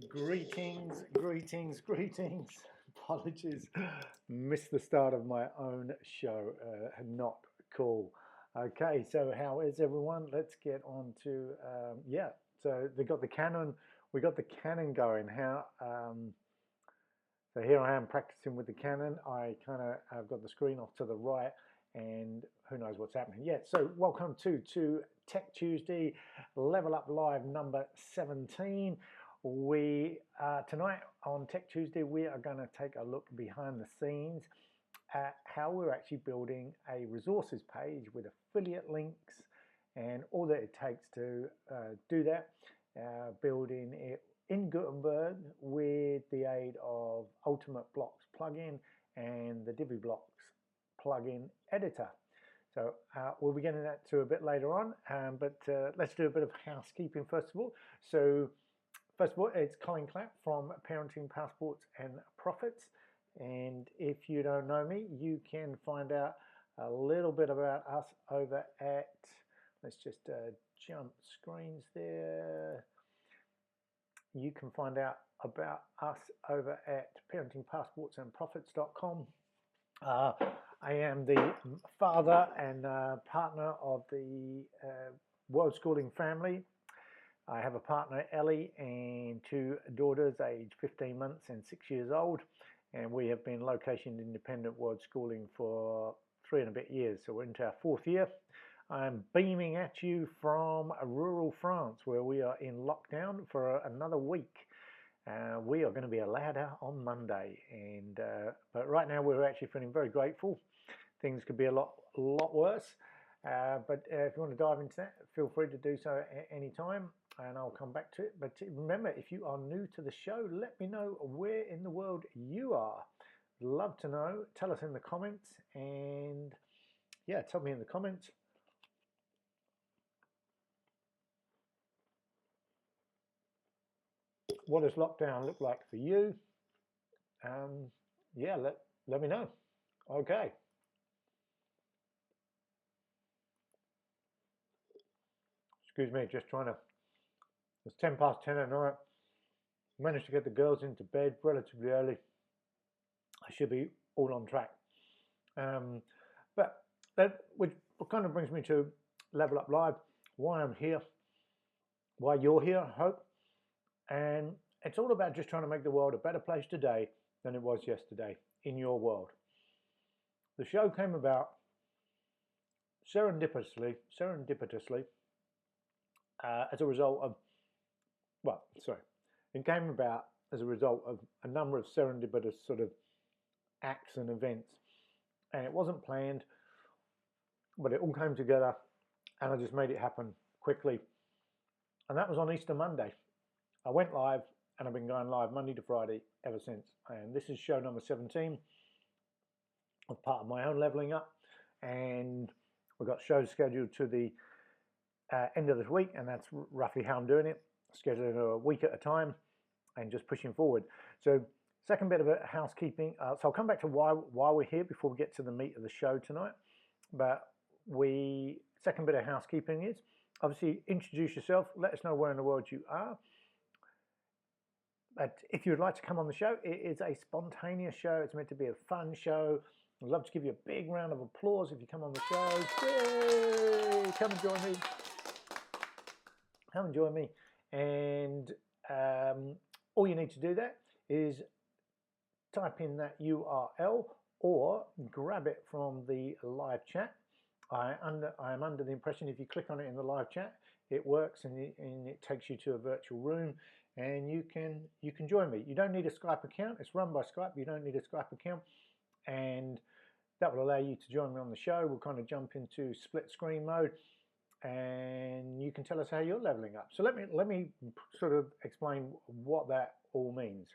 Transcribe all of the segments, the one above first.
Greetings, greetings, greetings. Apologies, missed the start of my own show. Not cool. Okay, so how is everyone? Let's get on to yeah. So they got the Canon. We got the Canon going. So here I am practicing with the Canon. I've got the screen off to the right, and who knows what's happening. Yeah. So welcome to Tech Tuesday, Level Up Live number 17. We tonight on Tech Tuesday we are going to take a look behind the scenes at how we're actually building a resources page with affiliate links and all that it takes to do that. Building it in Gutenberg with the aid of Ultimate Blocks plugin and the DiviBlocks plugin editor. So we'll be getting that to a bit later on, but let's do a bit of housekeeping first of all. So first of all, it's Colin Clapp from Parenting Passports and Profits. And if you don't know me, you can find out a little bit about us over at, let's just jump screens there. You can find out about us over at parentingpassportsandprofits.com. I am the father and partner of the World Schooling family. I have a partner, Ellie, and two daughters aged 15 months and 6 years old. And we have been location independent World Schooling for 3 and a bit years. So we're into our 4th year. I'm beaming at you from rural France, where we are in lockdown for another week. We are going to be allowed out on Monday, and but right now we're actually feeling very grateful. Things could be a lot worse, but if you want to dive into that, feel free to do so at any time, and I'll come back to it. But remember, if you are new to the show, let me know where in the world you are. Love to know. Tell us in the comments, and yeah, tell me in the comments. What does lockdown look like for you? Yeah, let me know. Okay. Excuse me, just trying to. It's 10 past 10 at night. Managed to get the girls into bed relatively early. I should be all on track. But that which kind of brings me to Level Up Live, why I'm here, why you're here, I hope. And it's all about just trying to make the world a better place today than it was yesterday in your world. The show came about serendipitously as a result of, it came about as a result of a number of serendipitous sort of acts and events. And it wasn't planned, but it all came together and I just made it happen quickly. And that was on Easter Monday. I went live and I've been going live Monday to Friday ever since. And this is show number 17 of part of my own leveling up. And we've got shows scheduled to the end of this week, and that's roughly how I'm doing it, scheduling a week at a time and just pushing forward. So second bit of housekeeping. So I'll come back to why we're here before we get to the meat of the show tonight. But second bit of housekeeping is obviously introduce yourself. Let us know where in the world you are. But if you'd like to come on the show, it is a spontaneous show. It's meant to be a fun show. I'd love to give you a big round of applause if you come on the show. Yay! Come and join me. Come and join me. And all you need to do there is type in that URL or grab it from the live chat. I am under the impression if you click on it in the live chat, it works and it takes you to a virtual room and you can join me. You don't need a Skype account. It's run by Skype. You don't need a Skype account, and that will allow you to join me on the show. We'll kind of jump into split screen mode and you can tell us how you're leveling up. So let me sort of explain what that all means.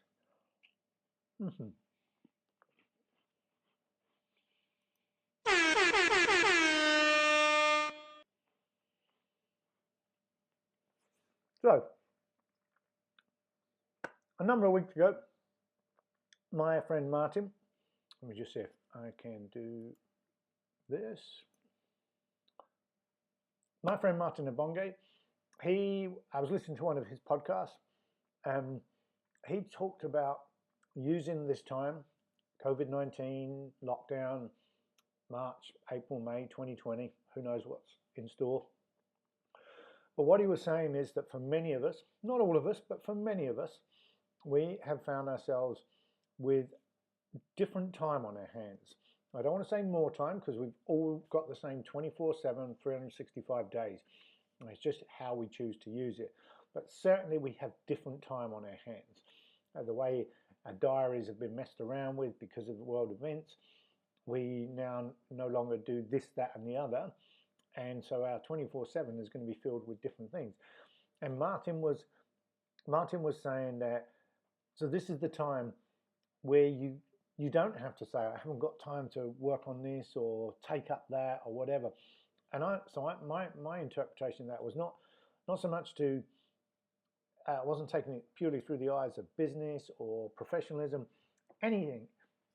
So, a number of weeks ago, my friend Martin, let me just see if I can do this. My friend Martin Abonge I was listening to one of his podcasts. He talked about using this time, COVID-19, lockdown, March, April, May 2020, who knows what's in store. But what he was saying is that for many of us, not all of us, but for many of us, we have found ourselves with different time on our hands. I don't want to say more time because we've all got the same 24/7, 365 days. It's just how we choose to use it. But certainly we have different time on our hands. The way our diaries have been messed around with because of the world events, we now no longer do this, that, and the other. And so our 24/7 is going to be filled with different things. And Martin was saying that, so this is the time where you don't have to say, I haven't got time to work on this or take up that or whatever. And my interpretation of that was not so much to, I wasn't taking it purely through the eyes of business or professionalism, anything.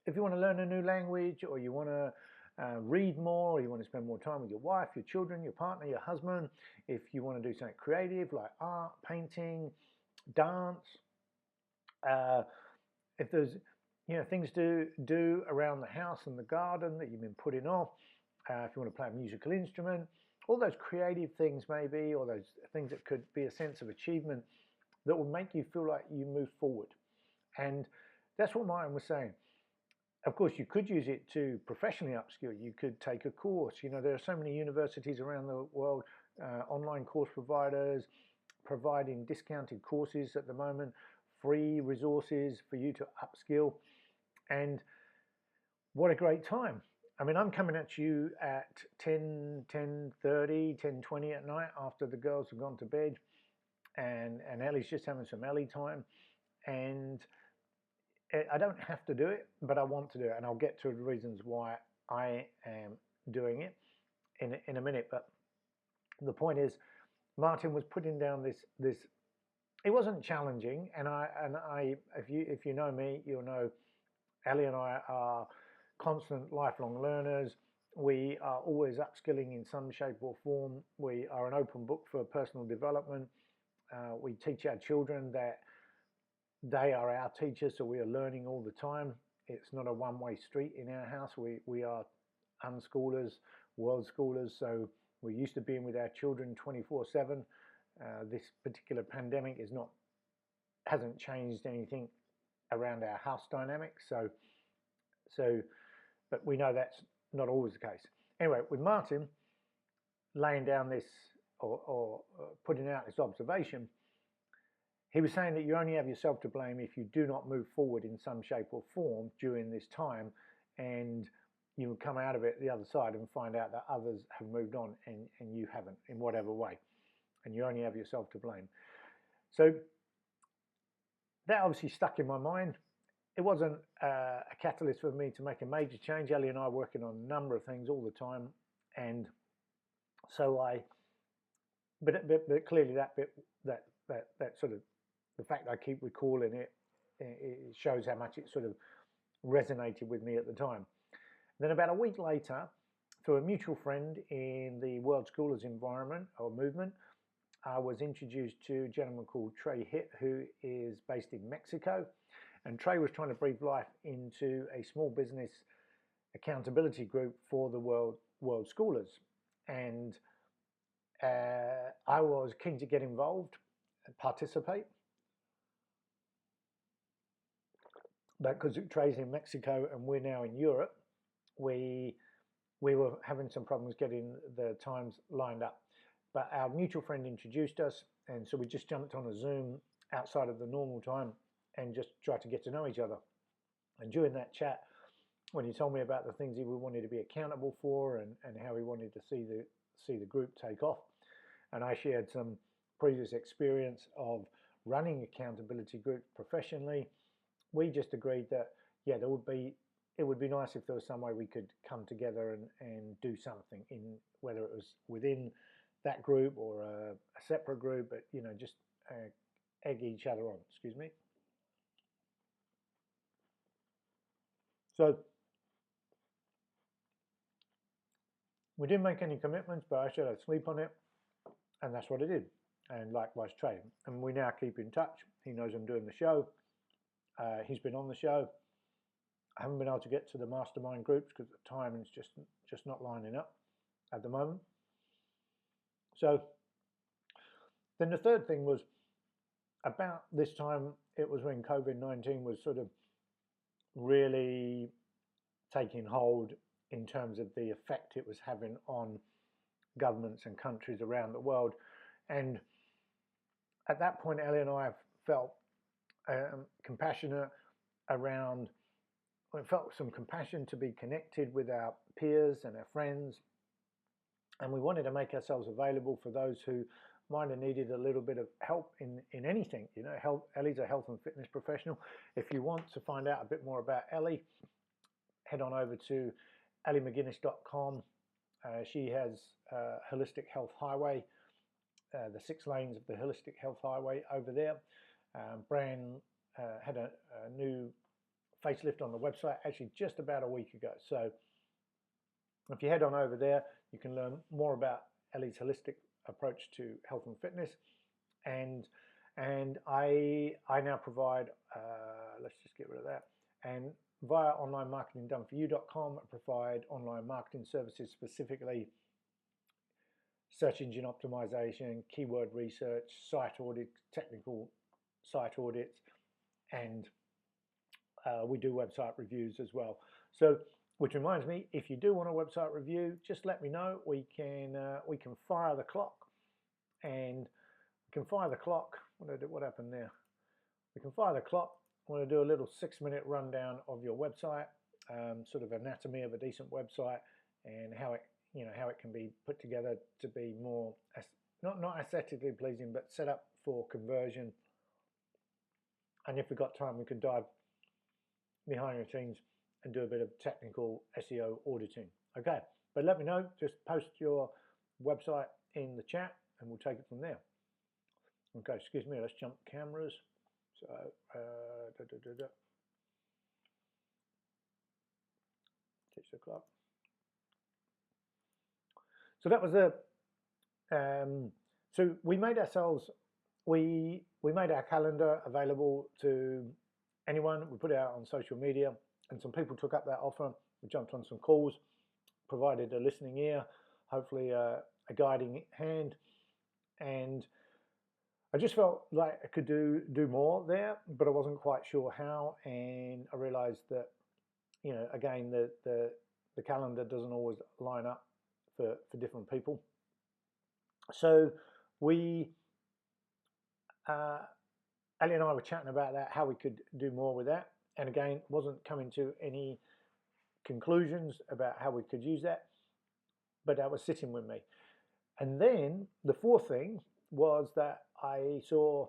If you want to learn a new language, or you want to read more, or you want to spend more time with your wife, your children, your partner, your husband, if you want to do something creative like art, painting, dance, if there's things to do around the house and the garden that you've been putting off, if you want to play a musical instrument, all those creative things maybe, or those things that could be a sense of achievement that will make you feel like you move forward. And that's what Martin was saying. Of course, you could use it to professionally upskill. You could take a course. There are so many universities around the world, online course providers, providing discounted courses at the moment, free resources for you to upskill. And what a great time. I mean, I'm coming at you at 10:30, 10:20 at night after the girls have gone to bed, and Ellie's just having some Ellie time. And I don't have to do it, but I want to do it. And I'll get to the reasons why I am doing it in a minute. But the point is, Martin was putting down this. It wasn't challenging, and I if you know me, you'll know Ellie and I are constant lifelong learners. We are always upskilling in some shape or form. We are an open book for personal development. We teach our children that they are our teachers, so we are learning all the time. It's not a one-way street in our house. We are unschoolers, world schoolers, so we're used to being with our children 24/7. This particular pandemic hasn't changed anything around our house dynamics. But we know that's not always the case. Anyway, with Martin laying down this or putting out this observation, he was saying that you only have yourself to blame if you do not move forward in some shape or form during this time, and you will come out of it the other side and find out that others have moved on and you haven't, in whatever way, and you only have yourself to blame. So that obviously stuck in my mind. It wasn't a catalyst for me to make a major change. Ellie and I are working on a number of things all the time, and so but clearly that bit, that sort of, the fact I keep recalling it, it shows how much it sort of resonated with me at the time. Then about a week later, through a mutual friend in the World Schoolers environment or movement, I was introduced to a gentleman called Trey Hitt, who is based in Mexico. And Trey was trying to breathe life into a small business accountability group for the World Schoolers. And I was keen to get involved and participate. But because Trey's in Mexico and we're now in Europe, we were having some problems getting the times lined up. But our mutual friend introduced us, and so we just jumped on a Zoom outside of the normal time and just tried to get to know each other. And during that chat, when he told me about the things he wanted to be accountable for and how he wanted to see the group take off, and I shared some previous experience of running accountability groups professionally, we just agreed that, yeah, it would be nice if there was some way we could come together and do something, in whether it was within that group or a separate group, but just egg each other on. Excuse me. So we didn't make any commitments, but I said I'd sleep on it, and that's what I did. and likewise Trey. And we now keep in touch. He knows I'm doing the show. He's been on the show. I haven't been able to get to the mastermind groups because the time is just not lining up at the moment. So then the third thing was, about this time, it was when COVID-19 was sort of really taking hold in terms of the effect it was having on governments and countries around the world. And at that point, Ellie and I felt compassionate around, we felt some compassion to be connected with our peers and our friends. And we wanted to make ourselves available for those who might have needed a little bit of help in anything. You know, Ellie's a health and fitness professional. If you want to find out a bit more about Ellie, head on over to elliemcguinness.com. She has Holistic Health Highway, the 6 lanes of the Holistic Health Highway over there. Bran had a new facelift on the website actually just about a week ago. So if you head on over there, you can learn more about Ellie's holistic approach to health and fitness. And I now provide, let's just get rid of that, and via onlinemarketingdoneforyou.com, I provide online marketing services, specifically search engine optimization, keyword research, site audits, technical site audits, and we do website reviews as well. So, which reminds me, if you do want a website review, just let me know. We can fire the clock, and we can fire the clock. What happened there? We can fire the clock. I want to do a little 6-minute rundown of your website, sort of anatomy of a decent website, and how it can be put together to be more not aesthetically pleasing, but set up for conversion. And if we've got time, we can dive behind the scenes and do a bit of technical SEO auditing. Okay, but let me know. Just post your website in the chat, and we'll take it from there. Okay, excuse me. Let's jump cameras. So, 6 o'clock. So that was so we made ourselves, we made our calendar available to anyone. We put it out on social media, and some people took up that offer. We jumped on some calls, provided a listening ear, hopefully a guiding hand, and I just felt like I could do more there, but I wasn't quite sure how. And I realized that, you know, again, the calendar doesn't always line up for different people. So we, Ellie and I were chatting about that, how we could do more with that. And again, wasn't coming to any conclusions about how we could use that, but that was sitting with me. And then the fourth thing was that I saw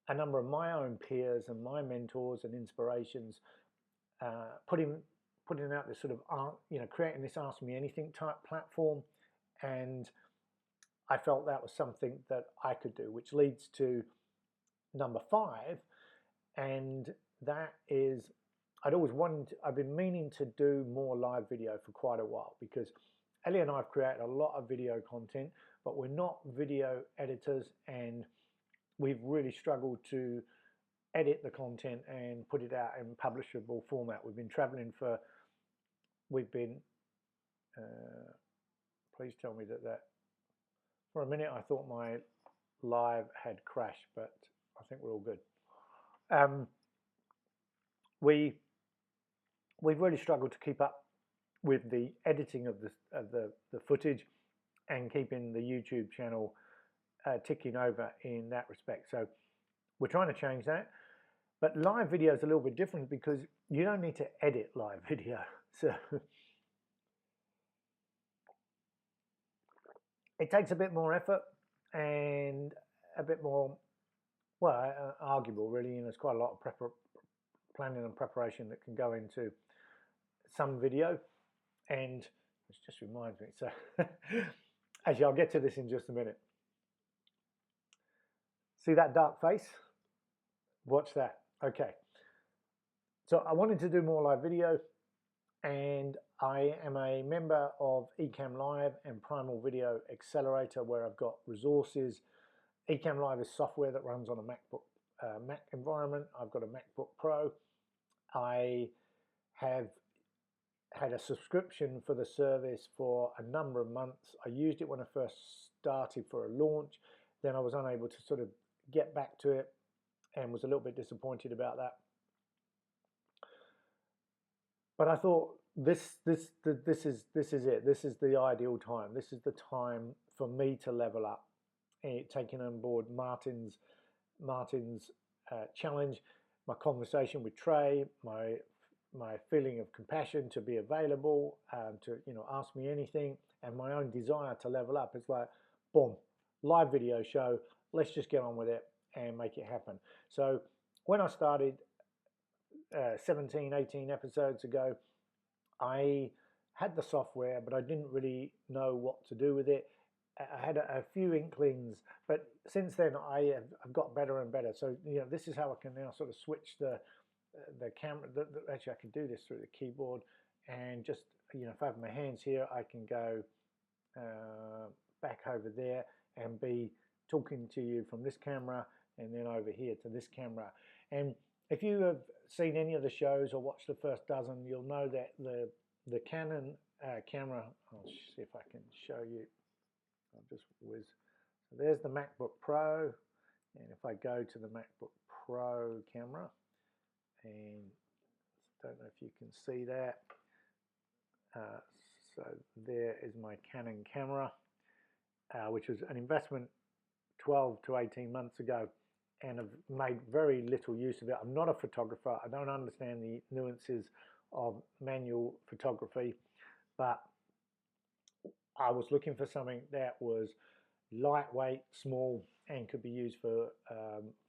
a number of my own peers and my mentors and inspirations putting out this sort of, creating this Ask Me Anything type platform. And I felt that was something that I could do, which leads to number 5. And that is, I've been meaning to do more live video for quite a while, because Ellie and I have created a lot of video content, but we're not video editors, and we've really struggled to edit the content and put it out in publishable format. We've been traveling please tell me that for a minute I thought my live had crashed, but I think we're all good. We've really struggled to keep up with the editing of the footage and keeping the YouTube channel ticking over in that respect. So we're trying to change that. But live video is a little bit different because you don't need to edit live video. So it takes a bit more effort and a bit more, well, arguable really. There's quite a lot of planning and preparation that can go into some video. And it just reminds me, so actually I'll get to this in just a minute. See that dark face? Watch that. Okay. So I wanted to do more live video, and I am a member of Ecamm Live and Primal Video Accelerator, where I've got resources Ecamm Live is software that runs on a Mac environment. I've got a MacBook Pro. I have had a subscription for the service for a number of months. I used it when I first started for a launch. Then I was unable to sort of get back to it and was a little bit disappointed about that. But I thought this is it. This is the ideal time. This is the time for me to level up. Taking on board Martin's challenge, my conversation with Trey, my feeling of compassion to be available, to ask me anything, and my own desire to level up. It's like, boom, live video show. Let's just get on with it and make it happen. So when I started 17, 18 episodes ago, I had the software, but I didn't really know what to do with it. I had a few inklings, but since then I've got better and better. So this is how I can now sort of switch the camera. Actually, I can do this through the keyboard, and just if I have my hands here, I can go back over there and be talking to you from this camera, and then over here to this camera. And if you have seen any of the shows or watched the first dozen, you'll know that the Canon camera. I'll see if I can show you. I'll just whiz. So there's the MacBook Pro, and if I go to the MacBook Pro camera, and don't know if you can see that. So there is my Canon camera, which was an investment 12 to 18 months ago, and I've made very little use of it. I'm not a photographer. I don't understand the nuances of manual photography, but I was looking for something that was lightweight, small, and could be used for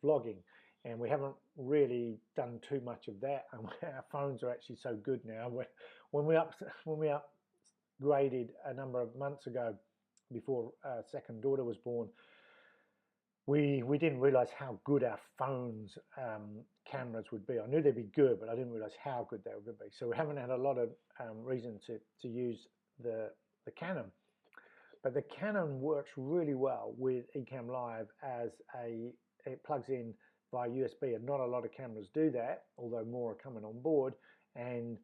vlogging. And we haven't really done too much of that. And our phones are actually so good now. When we upgraded a number of months ago, before our second daughter was born, we didn't realize how good our phones cameras would be. I knew they'd be good, but I didn't realize how good they were going to be. So we haven't had a lot of reason to use the Canon. But the Canon works really well with Ecamm Live as it plugs in via USB, and not a lot of cameras do that, although more are coming on board, and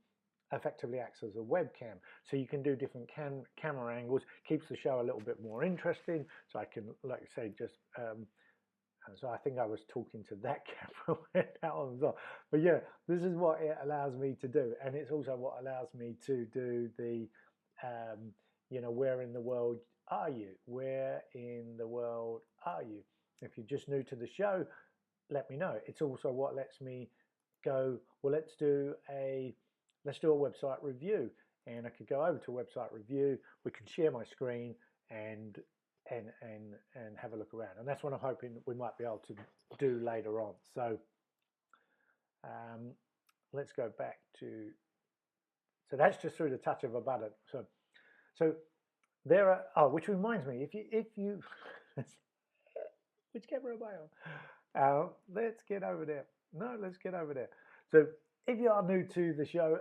effectively acts as a webcam. So you can do different camera angles, keeps the show a little bit more interesting. So I can, like I say, just so I think I was talking to that camera when that one was on. But yeah, this is what it allows me to do, and it's also what allows me to do the where in the world are you? Where in the world are you? If you're just new to the show, let me know. It's also what lets me go, well, let's do a website review. And I could go over to a website review. We can share my screen and have a look around. And that's what I'm hoping we might be able to do later on. So let's go back to, so that's just through the touch of a button. So there are, oh, which reminds me, if you which camera am I on? Let's get over there. No, let's get over there. So if you are new to the show,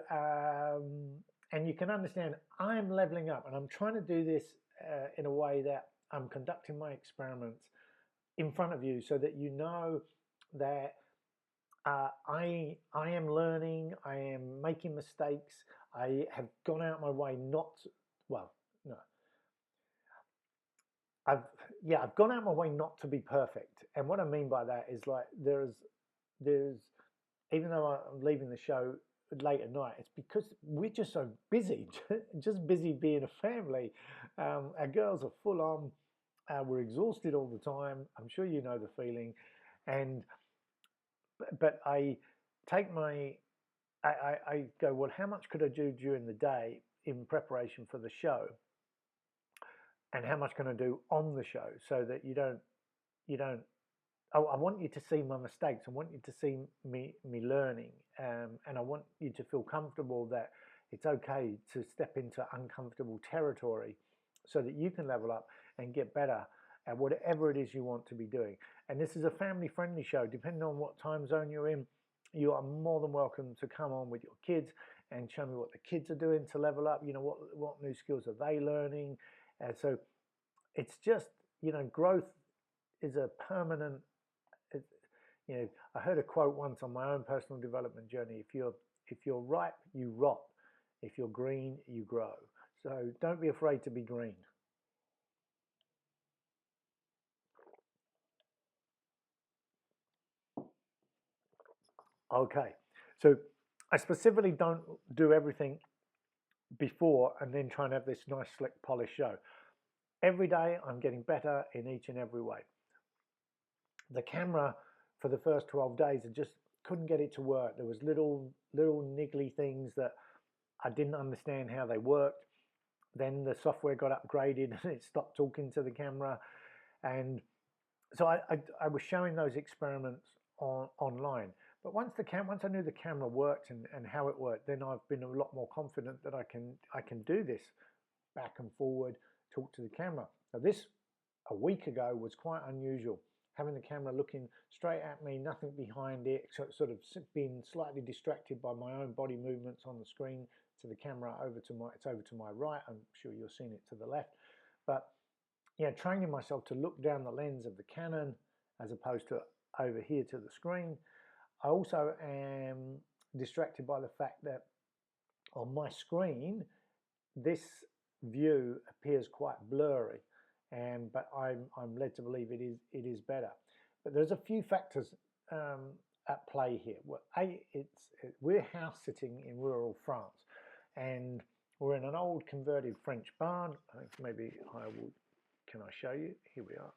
and you can understand, I'm leveling up, and I'm trying to do this in a way that I'm conducting my experiments in front of you, so that you know that I am learning, I am making mistakes, I have gone out my way not, well, no. I've gone out my way not to be perfect. And what I mean by that is, like, there's even though I'm leaving the show late at night, it's because we're just so busy, just busy being a family. Our girls are full on. We're exhausted all the time. I'm sure you know the feeling. But I take I go, well, how much could I do during the day in preparation for the show? And how much can I do on the show, so that you don't, I want you to see my mistakes. I want you to see me learning, and I want you to feel comfortable that it's okay to step into uncomfortable territory, so that you can level up and get better at whatever it is you want to be doing. And this is a family-friendly show. Depending on what time zone you're in, you are more than welcome to come on with your kids and show me what the kids are doing to level up. What new skills are they learning? So it's just, growth is a permanent. You know, I heard a quote once on my own personal development journey: if you're ripe, you rot. If you're green, you grow. So don't be afraid to be green. Okay, so I specifically don't do everything before and then try and have this nice slick polished show. Every day I'm getting better in each and every way. The camera for the first 12 days I just couldn't get it to work. There was little niggly things that I didn't understand how they worked. Then the software got upgraded and it stopped talking to the camera. And so I was showing those experiments online. But once I knew the camera worked and how it worked, then I've been a lot more confident that I can do this back and forward, talk to the camera. Now this a week ago was quite unusual. Having the camera looking straight at me, nothing behind it, sort of being slightly distracted by my own body movements on the screen to the camera it's over to my right. I'm sure you're seeing it to the left. But yeah, training myself to look down the lens of the Canon as opposed to over here to the screen. I also am distracted by the fact that on my screen, this view appears quite blurry, but I'm led to believe it is better. But there's a few factors at play here. Well, we're house sitting in rural France, and we're in an old converted French barn. I think maybe I will. Can I show you? Here we are.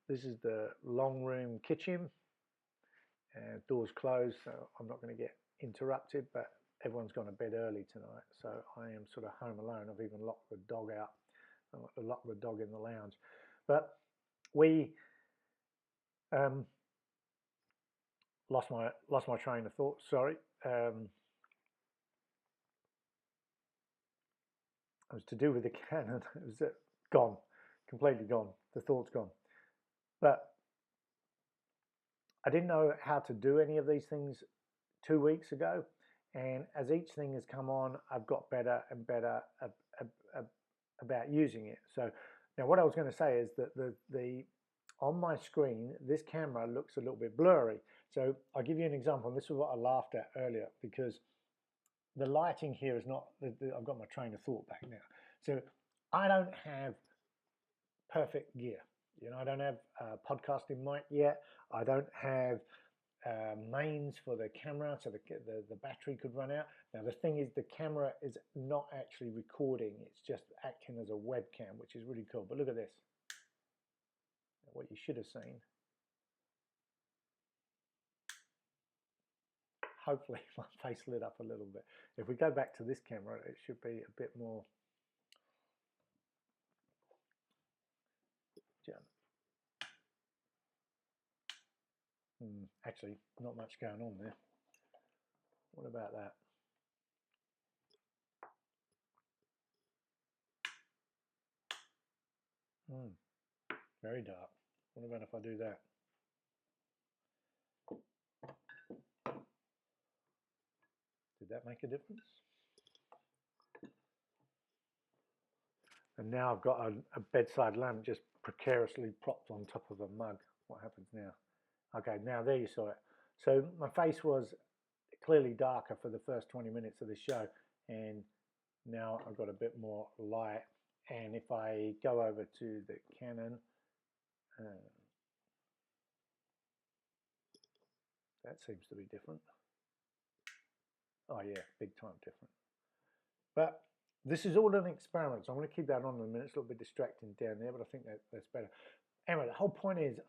This is the long room kitchen. Doors closed, so I'm not going to get interrupted, but everyone's gone to bed early tonight, so I am sort of home alone. I've even locked the dog out. I locked the dog in the lounge. But we lost my train of thought. Sorry. It was to do with the Canon. It was gone, completely gone. The thought's gone. But I didn't know how to do any of these things 2 weeks ago, and as each thing has come on, I've got better and better about using it. So now what I was going to say is that the on my screen, this camera looks a little bit blurry. So I'll give you an example, and this is what I laughed at earlier, because the lighting here is not, I've got my train of thought back now. So I don't have perfect gear. You know, I don't have a podcasting mic yet. I don't have mains for the camera, so the battery could run out. Now the thing is, the camera is not actually recording. It's just acting as a webcam, which is really cool. But look at this. What you should have seen. Hopefully my face lit up a little bit. If we go back to this camera, it should be a bit more. Actually, not much going on there. What about that? Very dark. What about if I do that? Did that make a difference? And now I've got a bedside lamp just precariously propped on top of a mug. What happens now? Okay, now there you saw it. So my face was clearly darker for the first 20 minutes of the show, and now I've got a bit more light. And if I go over to the Canon, that seems to be different. Oh yeah, big time different. But this is all an experiment, so I'm going to keep that on in a minute. It's a little bit distracting down there, but I think that's better. Anyway, the whole point is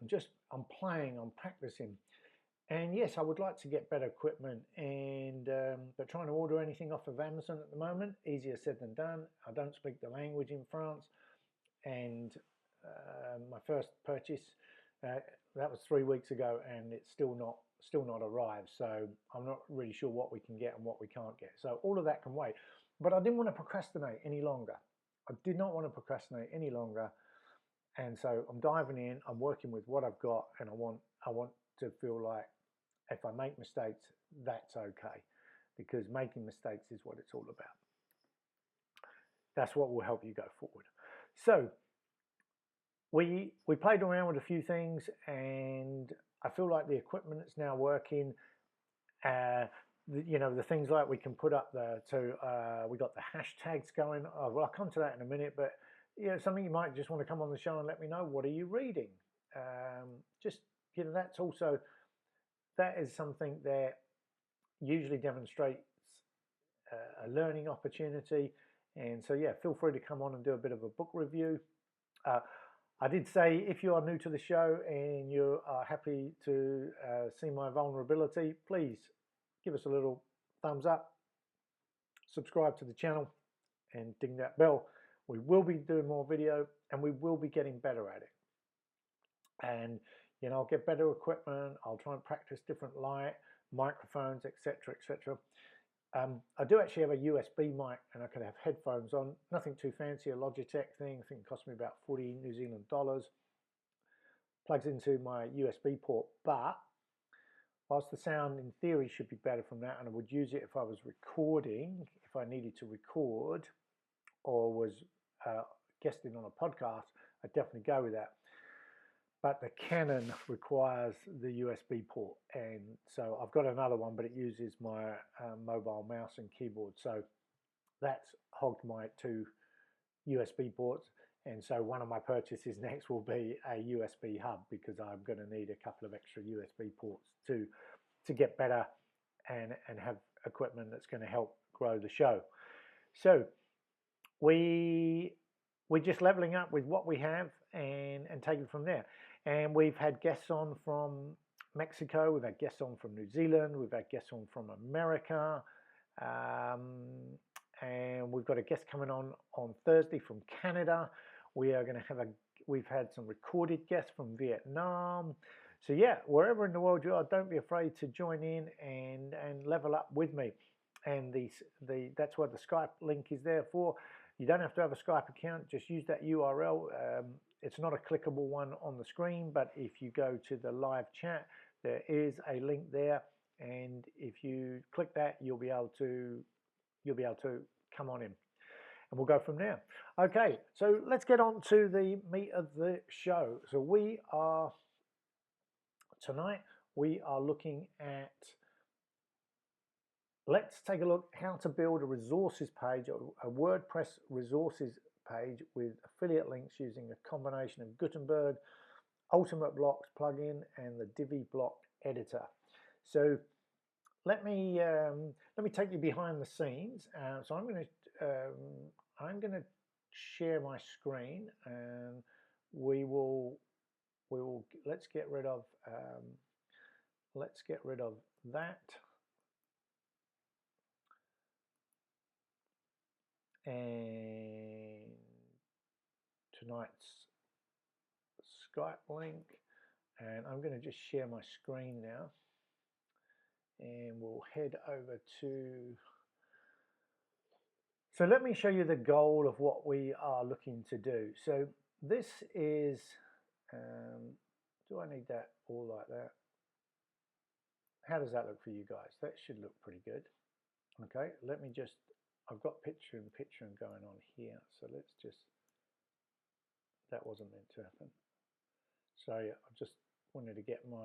I'm playing, I'm practicing. And yes, I would like to get better equipment, and but trying to order anything off of Amazon at the moment, easier said than done. I don't speak the language in France, and my first purchase, that was 3 weeks ago, and it's still not arrived. So I'm not really sure what we can get and what we can't get. So all of that can wait. But I didn't want to procrastinate any longer. I did not want to procrastinate any longer. And so I'm diving in, I'm working with what I've got, and I want to feel like if I make mistakes, that's okay, because making mistakes is what it's all about. That's what will help you go forward. So we played around with a few things, and I feel like the equipment is now working. The things like we can put up we got the hashtags going. Oh, well, I'll come to that in a minute, but something you might just want to come on the show and let me know. What are you reading? Just that is something that usually demonstrates a learning opportunity. And so, yeah, feel free to come on and do a bit of a book review. I did say if you are new to the show and you are happy to see my vulnerability, please give us a little thumbs up, subscribe to the channel, and ding that bell. We will be doing more video, and we will be getting better at it. And I'll get better equipment. I'll try and practice different light, microphones, etc., etc. I do actually have a USB mic, and I can have headphones on. Nothing too fancy, a Logitech thing. I think it cost me about 40 New Zealand dollars. Plugs into my USB port, but whilst the sound in theory should be better from that, and I would use it if I was recording, if I needed to record or was guesting on a podcast, I'd definitely go with that. But the Canon requires the USB port, and so I've got another one, but it uses my mobile mouse and keyboard. So that's hogged my 2 USB ports, and so one of my purchases next will be a USB hub, because I'm going to need a couple of extra USB ports to get better and have equipment that's going to help grow the show. So we're just leveling up with what we have and taking it from there. And we've had guests on from Mexico, we've had guests on from New Zealand, we've had guests on from America, and we've got a guest coming on Thursday from Canada. We've had some recorded guests from Vietnam. So yeah, wherever in the world you are, don't be afraid to join in and level up with me. And that's what the Skype link is there for. You don't have to have a Skype account, just use that URL. It's not a clickable one on the screen, but if you go to the live chat, there is a link there, and if you click that, you'll be able to come on in, and we'll go from there. Okay, so let's get on to the meat of the show. So tonight we are looking at, let's take a look how to build a resources page, a WordPress resources page with affiliate links using a combination of Gutenberg, Ultimate Blocks plugin, and the Divi block editor. So let me take you behind the scenes. So I'm going to share my screen, and let's get rid of that. And tonight's Skype link, and I'm going to just share my screen now, and we'll head over to, so let me show you the goal of what we are looking to do. So this is, do I need that all like that? How does that look for you guys? That should look pretty good. Okay, let me just, I've got picture in picture going on here, so let's just, that wasn't meant to happen. So yeah, I just wanted to get me.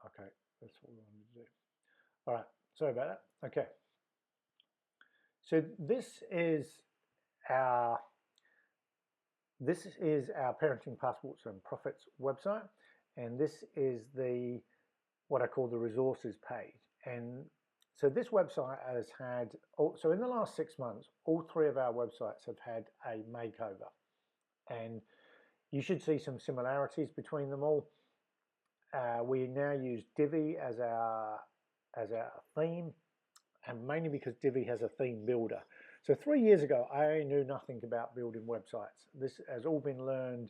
Okay, that's what we wanted to do. All right, sorry about that. Okay, so this is our Parenting Passports and Profits website, and this is what I call the resources page. And so this website has had, so in the last 6 months, all 3 of our websites have had a makeover, and you should see some similarities between them all. We now use Divi as our theme, and mainly because Divi has a theme builder. So 3 years ago, I knew nothing about building websites. This has all been learned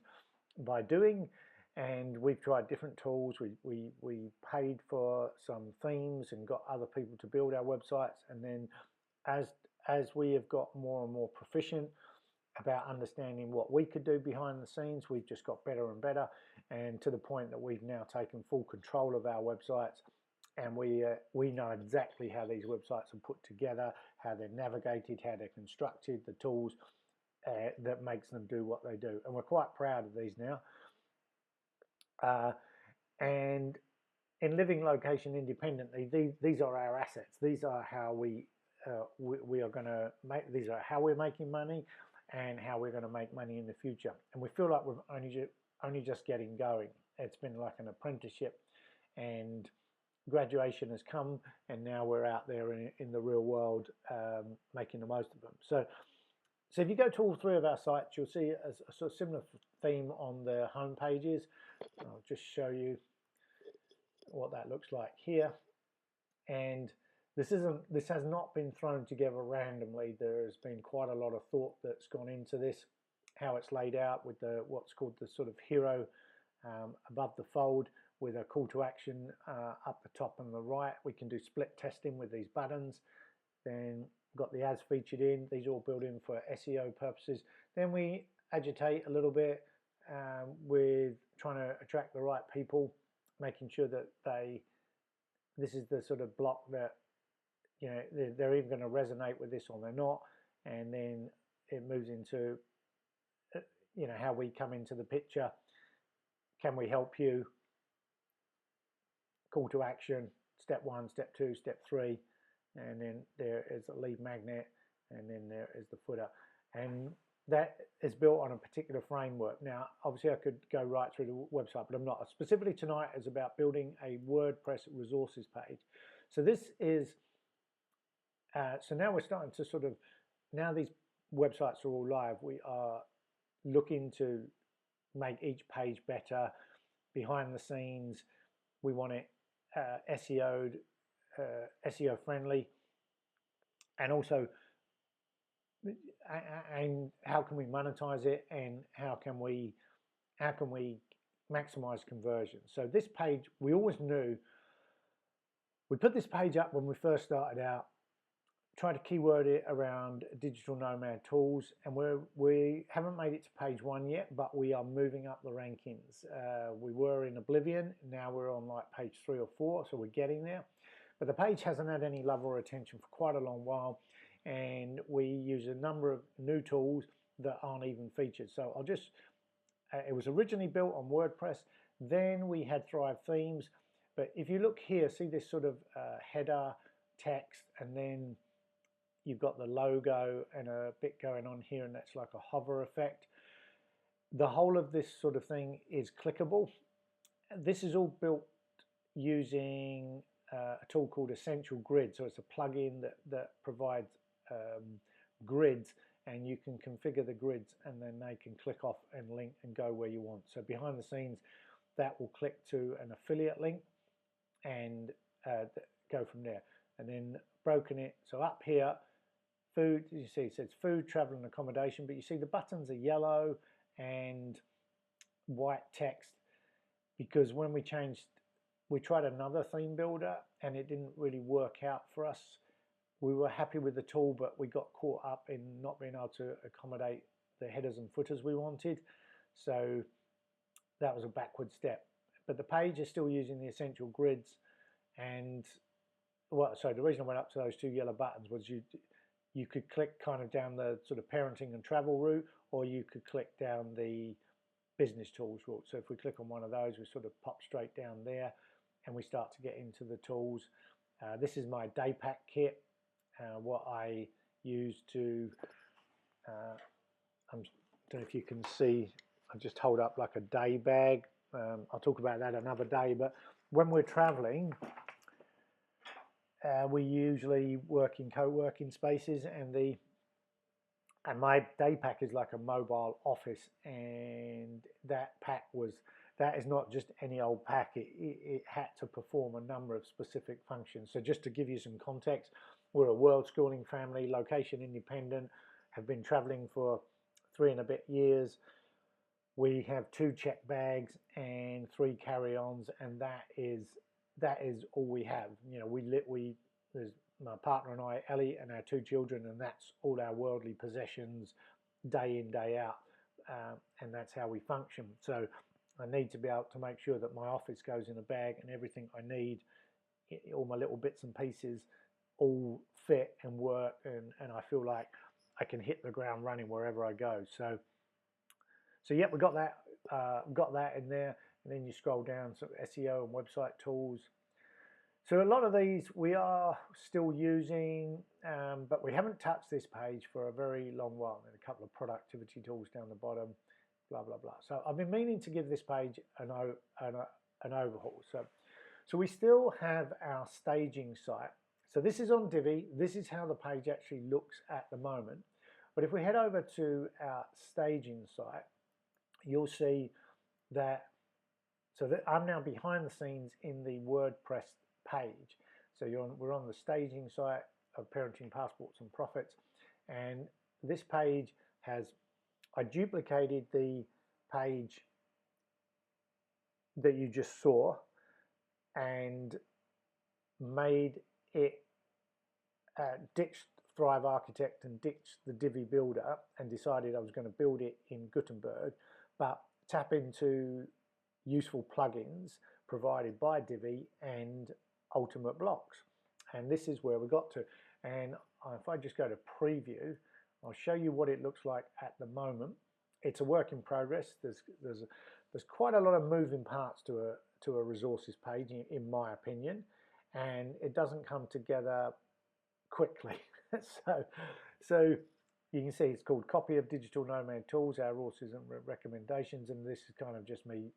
by doing, and we've tried different tools. We paid for some themes and got other people to build our websites, and then as we have got more and more proficient about understanding what we could do behind the scenes, we've just got better and better, and to the point that we've now taken full control of our websites, and we know exactly how these websites are put together, how they're navigated, how they're constructed, the tools that makes them do what they do, and we're quite proud of these now. And in living location independently, these are our assets. These are how we are going to make. These are how we're making money, and how we're going to make money in the future. And we feel like we're only just getting going. It's been like an apprenticeship, and graduation has come, and now we're out there in the real world making the most of them. So if you go to all three of our sites, you'll see a sort of similar theme on the home pages. I'll just show you what that looks like here. And this has not been thrown together randomly. There has been quite a lot of thought that's gone into this, how it's laid out with what's called the sort of hero above the fold, with a call to action up the top and the right. We can do split testing with these buttons. Then got the ads featured in. These are all built in for SEO purposes. Then we agitate a little bit with trying to attract the right people, making sure that this is the sort of block that, you know, they're either going to resonate with this or they're not. And then it moves into, you know, how we come into the picture. Can we help you? Call to action, step 1, step 2, step 3, and then there is a lead magnet, and then there is the footer. And that is built on a particular framework. Now, obviously I could go right through the website, but I'm not. Specifically tonight is about building a WordPress resources page. So this is, so now we're starting to sort of, now these websites are all live, we are looking to make each page better, behind the scenes. We want it SEO'd, SEO friendly, and also and how can we monetize it, and how can we maximize conversion. So this page, we always knew, we put this page up when we first started out, tried to keyword it around digital nomad tools, and we haven't made it to page 1 yet, but we are moving up the rankings. We were in Oblivion, now we're on like page 3 or 4, so we're getting there. But the page hasn't had any love or attention for quite a long while, and we use a number of new tools that aren't even featured. So I'll just, it was originally built on WordPress, then we had Thrive Themes, but if you look here, see this sort of header text, and then you've got the logo and a bit going on here, and that's like a hover effect. The whole of this sort of thing is clickable. This is all built using a tool called Essential Grid. So it's a plugin that provides grids, and you can configure the grids, and then they can click off and link and go where you want. So behind the scenes, that will click to an affiliate link and go from there. And then broken it, so up here, food, you see it says food, travel and accommodation, but you see the buttons are yellow and white text, because when we tried another theme builder and it didn't really work out for us. We were happy with the tool, but we got caught up in not being able to accommodate the headers and footers we wanted. So that was a backward step. But the page is still using the essential grids, and so the reason I went up to those 2 yellow buttons was you could click kind of down the sort of parenting and travel route, or you could click down the business tools route. So if we click on one of those, we sort of pop straight down there and we start to get into the tools. This is my day pack kit, what I use to, I don't know if you can see, I just hold up like a day bag. I'll talk about that another day, but when we're traveling, we usually work in co-working spaces, and my day pack is like a mobile office, and that is not just any old pack. It had to perform a number of specific functions. So just to give you some context, we're a world schooling family, location independent, have been traveling for 3 and a bit years. we have 2 check bags and 3 carry-ons, and that is all we have. You know, there's my partner and I, Ellie, and our 2 children, and that's all our worldly possessions, day in, day out, and that's how we function. So I need to be able to make sure that my office goes in a bag, and everything I need, all my little bits and pieces, all fit and work, and I feel like I can hit the ground running wherever I go. So yeah, we got that in there, and then you scroll down, so SEO and website tools. So a lot of these we are still using, but we haven't touched this page for a very long while. And a couple of productivity tools down the bottom, blah blah blah. So I've been meaning to give this page an overhaul. So we still have our staging site. So this is on Divi. This is how the page actually looks at the moment. But if we head over to our staging site, you'll see that, so that I'm now behind the scenes in the WordPress page. So we're on the staging site of Parenting Passports and Profits, and this page I duplicated the page that you just saw and made it, ditched Thrive Architect and ditched the Divi Builder, and decided I was going to build it in Gutenberg, but tap into useful plugins provided by Divi and Ultimate Blocks. And this is where we got to. And if I just go to preview, I'll show you what it looks like at the moment. It's a work in progress. There's quite a lot of moving parts to a resources page, in my opinion, and it doesn't come together quickly. so you can see it's called Copy of Digital Nomad Tools, Our Resources and Recommendations, and this is kind of just me.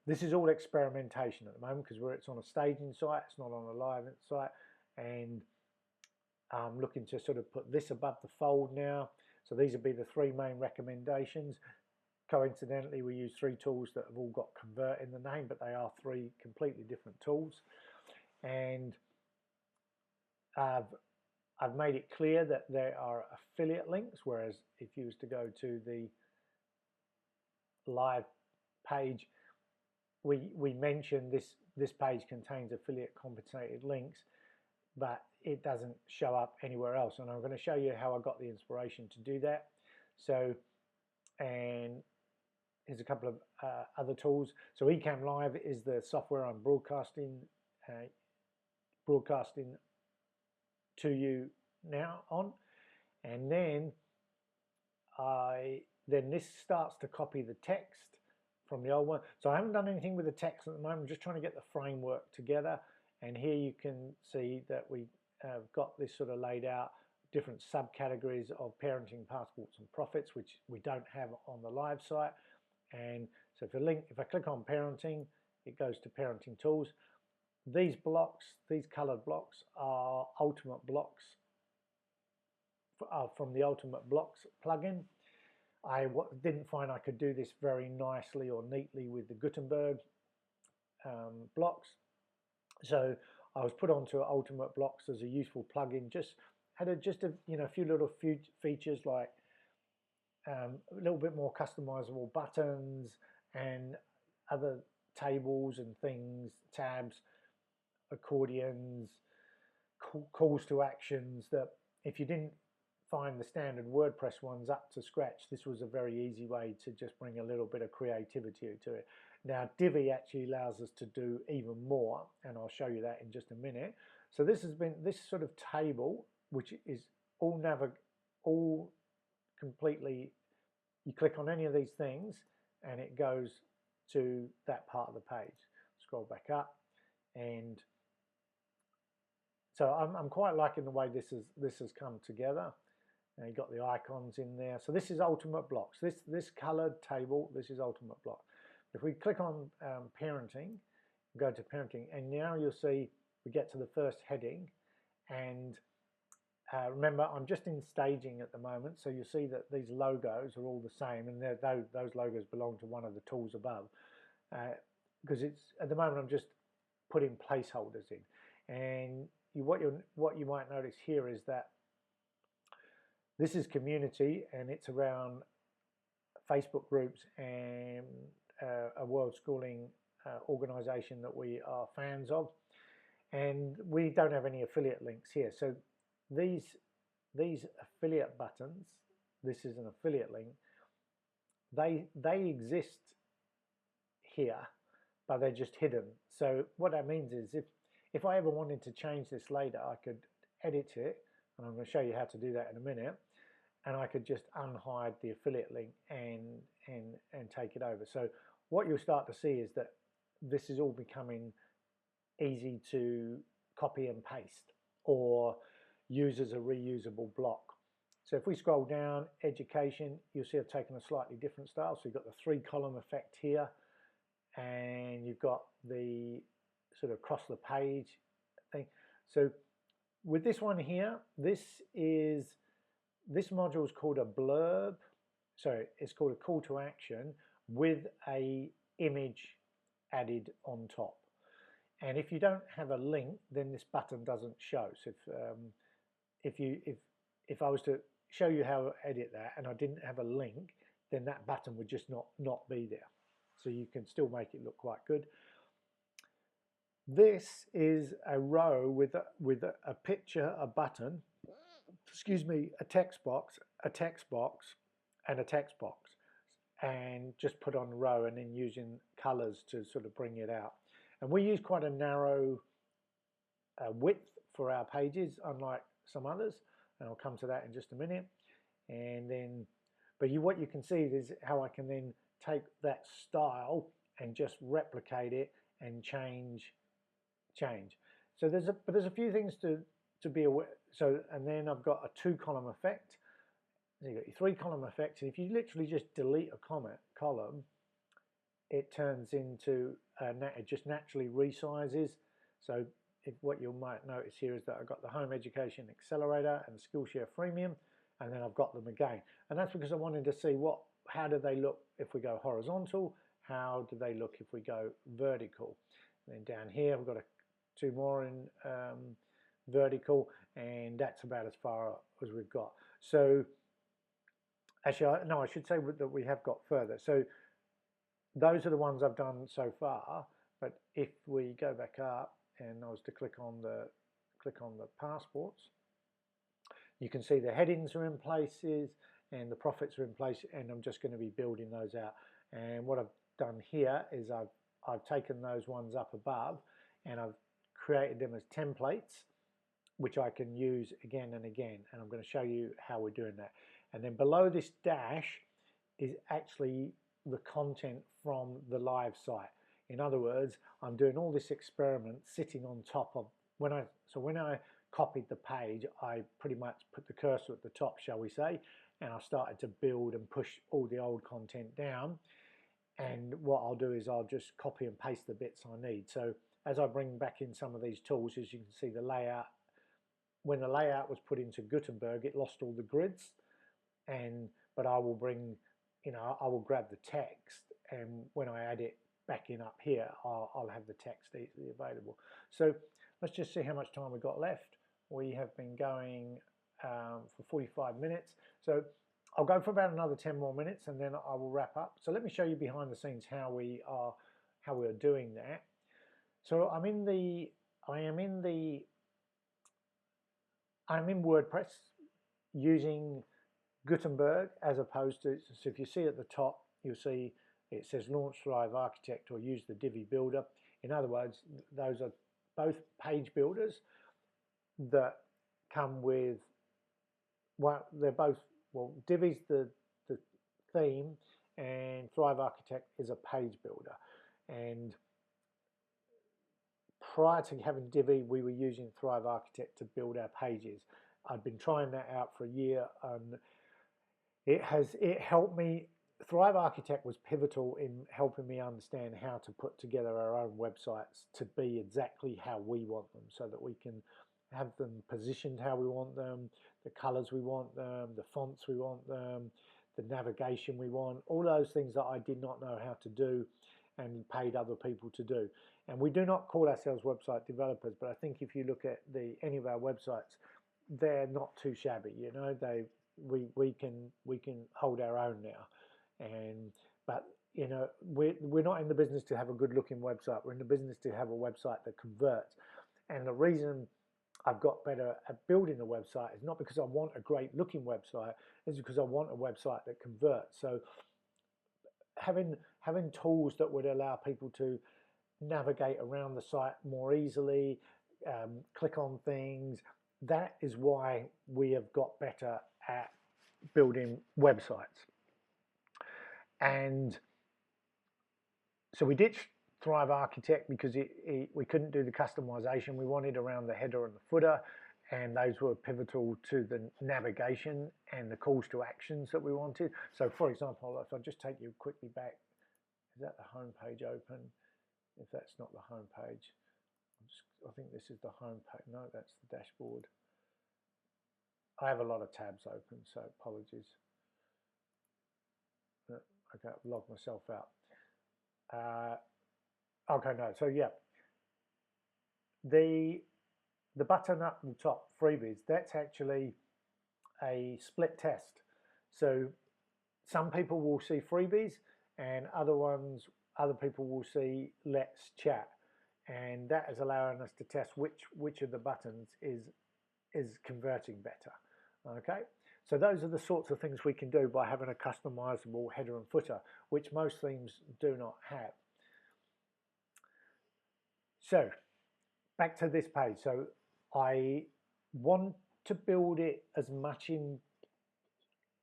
This is all experimentation at the moment because it's on a staging site, it's not on a live site, and I'm looking to sort of put this above the fold now. So these would be the 3 main recommendations. Coincidentally, we use 3 tools that have all got convert in the name, but they are 3 completely different tools. And I've made it clear that there are affiliate links, whereas if you was to go to the live page, we mentioned this page contains affiliate compensated links, but it doesn't show up anywhere else. And I'm going to show you how I got the inspiration to do that. So, and here's a couple of other tools. So Ecamm Live is the software I'm broadcasting to you now on, and then this starts to copy the text from the old one. So I haven't done anything with the text at the moment. I'm just trying to get the framework together, and here you can see that we have got this sort of laid out, different subcategories of Parenting Passports and Profits, which we don't have on the live site. And so if I click on parenting, it goes to parenting tools. These blocks, these colored blocks, are Ultimate Blocks from the Ultimate Blocks plugin. I didn't find I could do this very nicely or neatly with the Gutenberg blocks, so I was put onto Ultimate Blocks as a useful plugin. Just had a few little features like a little bit more customizable buttons and other tables and things, tabs, accordions, calls to actions, that if you didn't find the standard WordPress ones up to scratch, this was a very easy way to just bring a little bit of creativity to it. Now Divi actually allows us to do even more, and I'll show you that in just a minute. So this sort of table, which is all completely, you click on any of these things and it goes to that part of the page. Scroll back up, and so I'm quite liking the way this has come together. And you've got the icons in there. So this is Ultimate Blocks. This colored table, this is Ultimate Block. If we click on parenting, go to parenting, and now you'll see we get to the first heading. And remember, I'm just in staging at the moment, so you'll see that these logos are all the same, and those logos belong to one of the tools above. Because at the moment I'm just putting placeholders in. And what you might notice here is that this is community, and it's around Facebook groups and a world schooling organization that we are fans of, and we don't have any affiliate links here. So these affiliate buttons, this is an affiliate link, they exist here, but they're just hidden. So what that means is if I ever wanted to change this later, I could edit it, and I'm going to show you how to do that in a minute, and I could just unhide the affiliate link and take it over. So what you'll start to see is that this is all becoming easy to copy and paste or use as a reusable block. So if we scroll down, education, you'll see I've taken a slightly different style. So you've got the 3-column effect here, and you've got the sort of across the page thing. So with this one here, this module is called a blurb. Sorry, it's called a call to action with a image added on top. And if you don't have a link, then this button doesn't show. So if I was to show you how to edit that and I didn't have a link, then that button would just not be there. So you can still make it look quite good. This is a row with a picture, a button, excuse me, a text box, and a text box, and just put on a row and then using colors to sort of bring it out. And we use quite a narrow width for our pages, unlike some others, and I'll come to that in just a minute. And then, but what you can see is how I can then take that style and just replicate it and change. So there's a few things to be aware. So, and then I've got a 2-column effect. So you've got your 3-column effect, and if you literally just delete a column, it turns into it just naturally resizes. So what you might notice here is that I've got the Home Education Accelerator and the Skillshare Freemium, and then I've got them again. And that's because I wanted to see how do they look if we go horizontal, how do they look if we go vertical. And then down here we've got 2 more in vertical, and that's about as far as we've got. So actually, no, I should say that we have got further. So those are the ones I've done so far, but if we go back up and I was to click on the passports, you can see the headings are in places and the profits are in place, and I'm just going to be building those out. And what I've done here is I've taken those ones up above and I've created them as templates, which I can use again and again, and I'm going to show you how we're doing that. And then below this dash is actually the content from the live site. In other words, I'm doing all this experiment sitting on top of when I copied the page, I pretty much put the cursor at the top, shall we say, and I started to build and push all the old content down. And what I'll do is I'll just copy and paste the bits I need. So as I bring back in some of these tools, as you can see, the layout, when the layout was put into Gutenberg, it lost all the grids, but I will bring, I will grab the text, and when I add it back in up here, I'll have the text easily available. So let's just see how much time we've got left. We have been going for 45 minutes. So I'll go for about another 10 more minutes and then I will wrap up. So let me show you behind the scenes how we are doing that. So I'm in WordPress using Gutenberg as opposed to, so if you see at the top, you'll see it says Launch Thrive Architect or use the Divi Builder. In other words, those are both page builders that come with, well, they're both, well, Divi's the theme and Thrive Architect is a page builder. And prior to having Divi, we were using Thrive Architect to build our pages. I'd been trying that out for a year, and it helped me. Thrive Architect was pivotal in helping me understand how to put together our own websites to be exactly how we want them, so that we can have them positioned how we want them, the colors we want them, the fonts we want them, the navigation we want, all those things that I did not know how to do and paid other people to do. And we do not call ourselves website developers, but I think if you look at any of our websites, they're not too shabby. We can hold our own now. But you know, we're not in the business to have a good looking website. We're in the business to have a website that converts. And the reason I've got better at building a website is not because I want a great looking website, it's because I want a website that converts. So having tools that would allow people to navigate around the site more easily, click on things, that is why we have got better at building websites. And so we ditched Thrive Architect because we couldn't do the customization we wanted around the header and the footer, and those were pivotal to the navigation and the calls to actions that we wanted. So for example, if I just take you quickly back, is that the home page open? If that's not the home page, I think this is the home page. No, that's the dashboard. I have a lot of tabs open, so apologies. Okay, I've logged myself out. Okay, no, so yeah, the button up the top, freebies, that's actually a split test. So some people will see freebies and other people will see let's chat, and that is allowing us to test which of the buttons is converting better. Okay, so those are the sorts of things we can do by having a customizable header and footer, which most themes do not have. So back to this page. So I want to build it as much in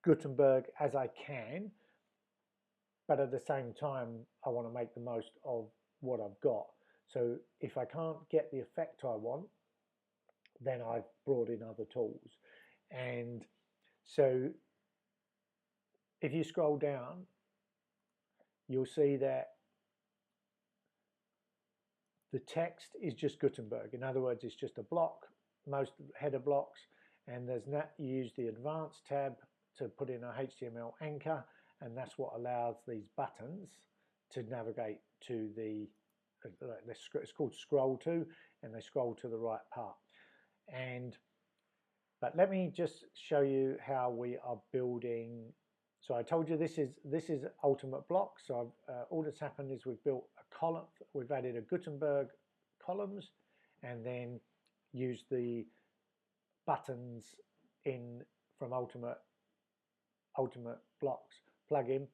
Gutenberg as I can, but at the same time I want to make the most of what I've got. So if I can't get the effect I want, then I've brought in other tools. And so if you scroll down, you'll see that the text is just Gutenberg. In other words, it's just a block, most header blocks, and there's not, you use the advanced tab to put in a HTML anchor, and that's what allows these buttons to navigate to the, it's called scroll to, and they scroll to the right part. But let me just show you how we are building. So I told you this is Ultimate Block. So all that's happened is we've built a column, we've added a Gutenberg columns, and then used the buttons in from Ultimate Blocks plugin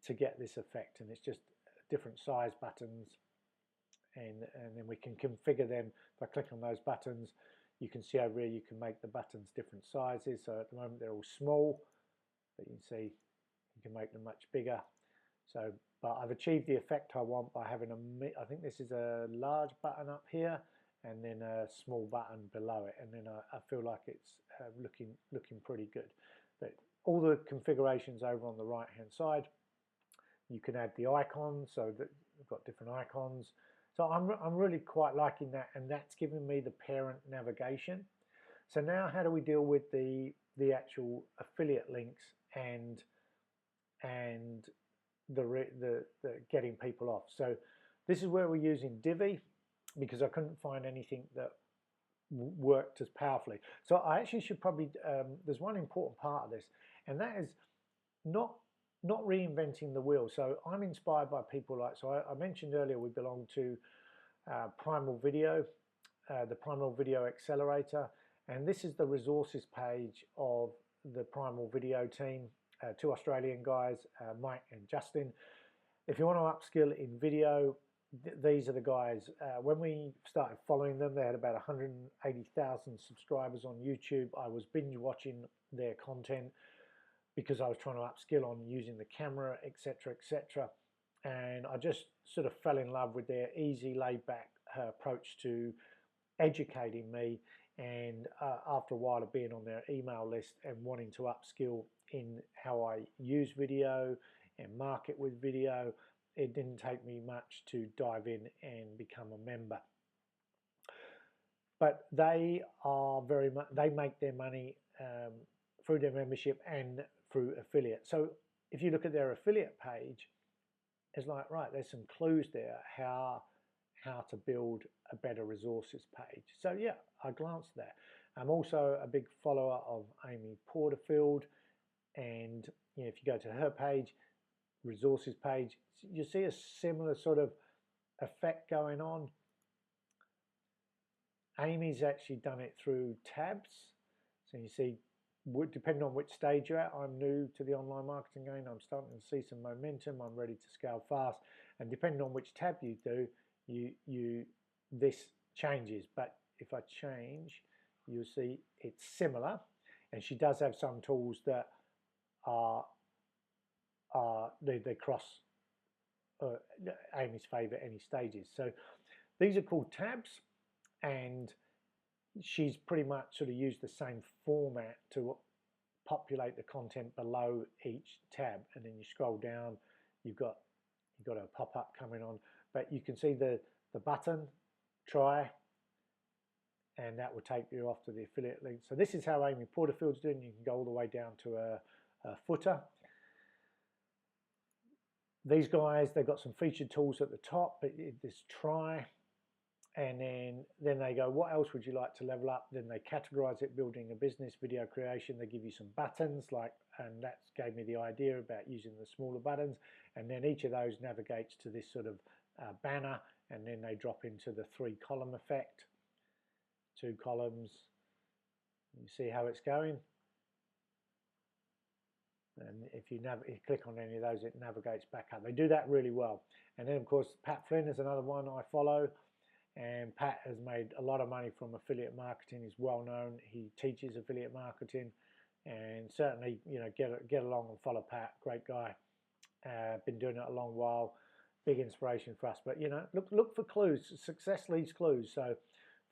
to get this effect. And it's just different size buttons, and then we can configure them. If I click on those buttons, you can see over here you can make the buttons different sizes. So at the moment they're all small, but you can see you can make them much bigger. So, but I've achieved the effect I want by having I think this is a large button up here and then a small button below it, and then I feel like it's looking pretty good. But all the configurations over on the right hand side, you can add the icons, so that we've got different icons. So I'm really quite liking that, and that's giving me the parent navigation. So now how do we deal with the actual affiliate links and the getting people off? So this is where we're using Divi, because I couldn't find anything that worked as powerfully. So I actually should probably, there's one important part of this, and that is not reinventing the wheel. So I'm inspired by people like, so I mentioned earlier we belong to Primal Video, the Primal Video Accelerator, and this is the resources page of the Primal Video team, two Australian guys, Mike and Justin. If you want to upskill in video, these are the guys. When we started following them, they had about 180,000 subscribers on YouTube. I was binge watching their content because I was trying to upskill on using the camera, etc., etc. And I just sort of fell in love with their easy, laid-back approach to educating me. And after a while of being on their email list and wanting to upskill in how I use video and market with video, it didn't take me much to dive in and become a member. But they are very much, they make their money through their membership and through affiliate. So if you look at their affiliate page, it's like, right, there's some clues there how to build a better resources page. So yeah, I glanced at that. I'm also a big follower of Amy Porterfield, and you know, if you go to her page, resources page. You see a similar sort of effect going on. Amy's actually done it through tabs. So you see, depending on which stage you're at, I'm new to the online marketing game. I'm starting to see some momentum. I'm ready to scale fast. And depending on which tab you do, this changes. But if I change, you'll see it's similar. And she does have some tools that they cross Amy's favour at any stages. So these are called tabs, and she's pretty much sort of used the same format to populate the content below each tab. And then you scroll down, you've got a pop-up coming on, but you can see the button try, and that will take you off to the affiliate link. So this is how Amy Porterfield's doing. You can go all the way down to a footer. These guys, they've got some featured tools at the top, but this try, and then they go, what else would you like to level up? Then they categorize it, building a business, video creation. They give you some buttons, and that gave me the idea about using the smaller buttons. And then each of those navigates to this sort of banner, and then they drop into the 3-column effect. 2 columns. You see how it's going? And if you click on any of those, it navigates back up. They do that really well. And then, of course, Pat Flynn is another one I follow. And Pat has made a lot of money from affiliate marketing. He's well known. He teaches affiliate marketing, and certainly, you know, get along and follow Pat. Great guy. Been doing it a long while. Big inspiration for us. But you know, look for clues. Success leaves clues. So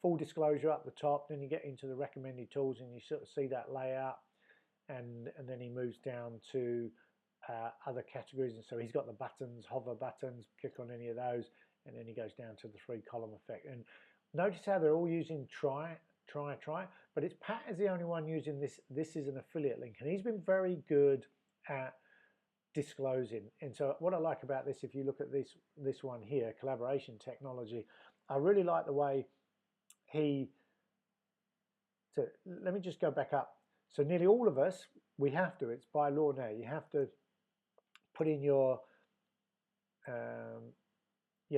full disclosure up the top. Then you get into the recommended tools, and you sort of see that layout. And then he moves down to other categories. And so he's got the buttons, hover buttons. Click on any of those. And then he goes down to the 3-column effect. And notice how they're all using try, but it's Pat is the only one using this. This is an affiliate link, and he's been very good at disclosing. And so what I like about this, if you look at this one here, collaboration technology, I really like the way so let me just go back up. So nearly all of us, we have to, it's by law now, you have to put in your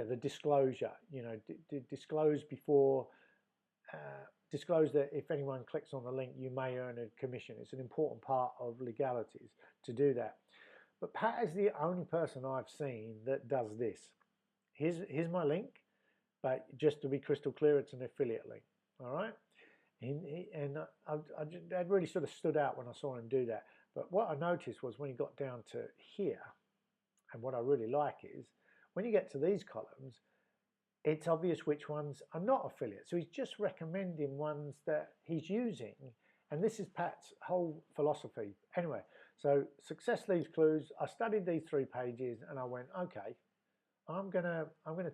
the disclosure, you know, disclose before, disclose that if anyone clicks on the link, you may earn a commission. It's an important part of legalities to do that. But Pat is the only person I've seen that does this. Here's my link, but just to be crystal clear, it's an affiliate link, all right? That really sort of stood out when I saw him do that. But what I noticed was when he got down to here, and what I really like is, when you get to these columns, it's obvious which ones are not affiliates. So he's just recommending ones that he's using. And this is Pat's whole philosophy. Anyway, so success leaves clues. I studied these 3 pages and I went, okay, I'm gonna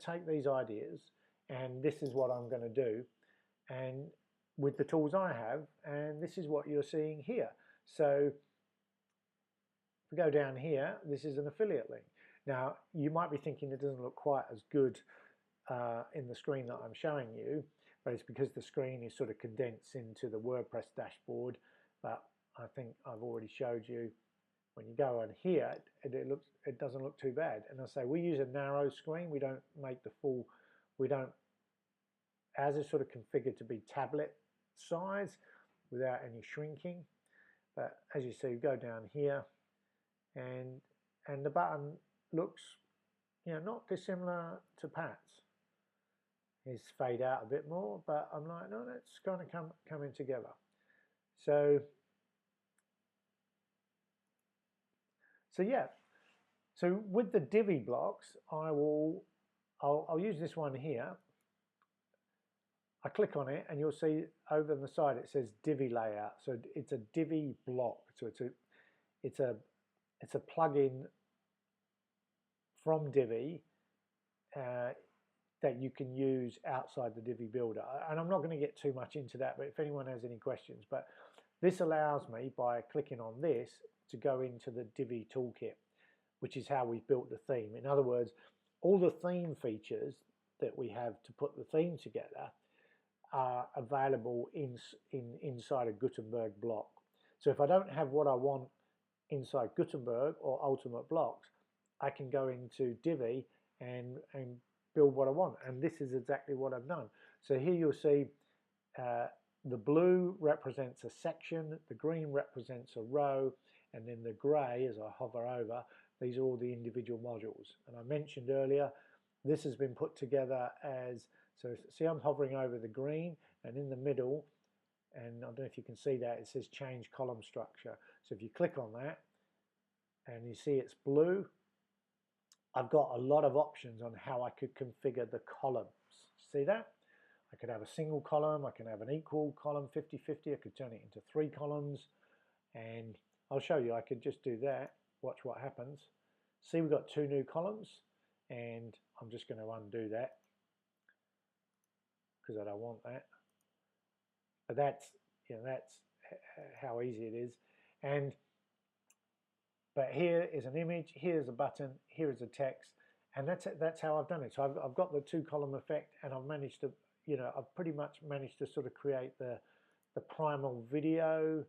take these ideas and this is what I'm gonna do. And with the tools I have, and this is what you're seeing here. So if we go down here, this is an affiliate link. Now, you might be thinking it doesn't look quite as good in the screen that I'm showing you, but it's because the screen is sort of condensed into the WordPress dashboard. But I think I've already showed you when you go on here, it doesn't look too bad. And I say we use a narrow screen. We don't make the full. Ours is sort of configured to be tablet size without any shrinking. But as you see, go down here, and the button looks, you know, not dissimilar to Pat's. His fade out a bit more, but I'm like, no, that's kind of coming together. So yeah. So with the Divi blocks, I'll use this one here. I click on it, and you'll see over on the side it says Divi layout. So it's a Divi block. So it's a plugin from Divi that you can use outside the Divi builder. And I'm not going to get too much into that, but if anyone has any questions, but this allows me, by clicking on this, to go into the Divi toolkit, which is how we've built the theme. In other words, all the theme features that we have to put the theme together are available inside a Gutenberg block. So if I don't have what I want inside Gutenberg or Ultimate Blocks, I can go into Divi and build what I want. And this is exactly what I've done. So here you'll see the blue represents a section, the green represents a row, and then the grey, as I hover over, these are all the individual modules. And I mentioned earlier, this has been put together as, so see I'm hovering over the green, and in the middle, and I don't know if you can see that, it says change column structure. So if you click on that, and you see it's blue, I've got a lot of options on how I could configure the columns. See that? I could have a single column, I can have an equal column, 50-50, I could turn it into 3 columns, and I'll show you, I could just do that, watch what happens. See, we've got 2 new columns, and I'm just going to undo that, because I don't want that. But that's, you know, that's how easy it is. And but here is an image, here's a button, here is a text, and that's how I've done it. So I've got the 2 column effect, and I've managed to, you know, I've pretty much managed to sort of create the primal video.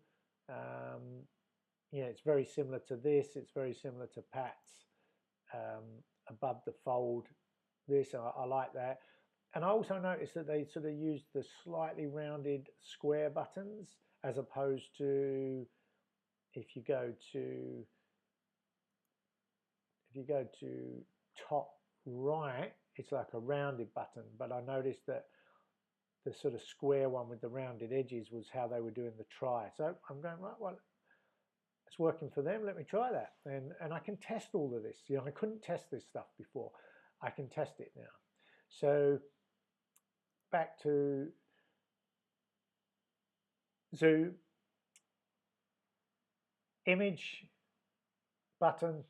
You know, it's very similar to this. It's very similar to Pat's above the fold. This, I like that. And I also noticed that they sort of used the slightly rounded square buttons, as opposed to if you go to top right, it's like a rounded button. But I noticed that the sort of square one with the rounded edges was how they were doing the try. So I'm going, right, well, it's working for them, let me try that. And I can test all of this. You know, I couldn't test this stuff before. I can test it now. So back to, so image, button,